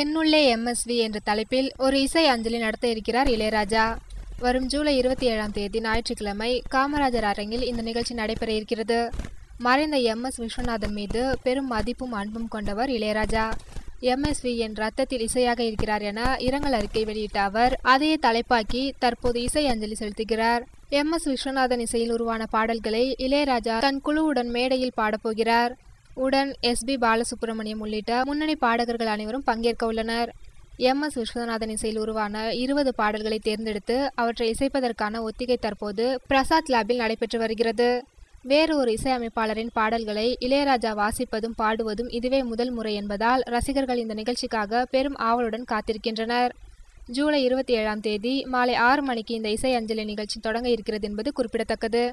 என்னுள்ளே MSV என்ற தலைப்பில் ஒரு இசை அஞ்சலி நடத்த இருக்கிறார் இளையராஜா. வரும் ஜூலை 27ஆம் தேதி ஞாயிற்றுக்கிழமை காமராஜர் அரங்கில் இந்த நிகழ்ச்சி நடைபெற இருக்கிறது. மறைந்த எம்.எஸ். விஸ்வநாதன் மீது பெரும் மதிப்பும் அன்பும் கொண்டவர் இளையராஜா. எம்எஸ்வி என் ரத்தத்தில் இசையாக இருக்கிறார் என இரங்கல் அறிக்கை வெளியிட்ட அவர் அதையே தலைப்பாக்கி தற்போது இசை அஞ்சலி செலுத்துகிறார். எம்.எஸ். விஸ்வநாதன் இசையில் உருவான பாடல்களை இளையராஜா தன் குழுவுடன் மேடையில் பாடப்போகிறார். உடன் எஸ்.பி. பாலசுப்ரமணியம் உள்ளிட்ட முன்னணி பாடகர்கள் அனைவரும் பங்கேற்க உள்ளனர். எம்.எஸ். விஸ்வநாதன் இசையில் உருவான 20 பாடல்களை தேர்ந்தெடுத்து அவற்றை இசைப்பதற்கான ஒத்திகை தற்போது பிரசாத் லேபில் நடைபெற்று வருகிறது. வேறு ஒரு இசையமைப்பாளரின் பாடல்களை இளையராஜா வாசிப்பதும் பாடுவதும் இதுவே முதல் முறை என்பதால் ரசிகர்கள் இந்த நிகழ்ச்சிக்காக பெரும் ஆவலுடன் காத்திருக்கின்றனர். ஜூலை 27ஆம் தேதி மாலை 6 மணிக்கு இந்த இசை அஞ்சலி நிகழ்ச்சி தொடங்க இருக்கிறது என்பது குறிப்பிடத்தக்கது.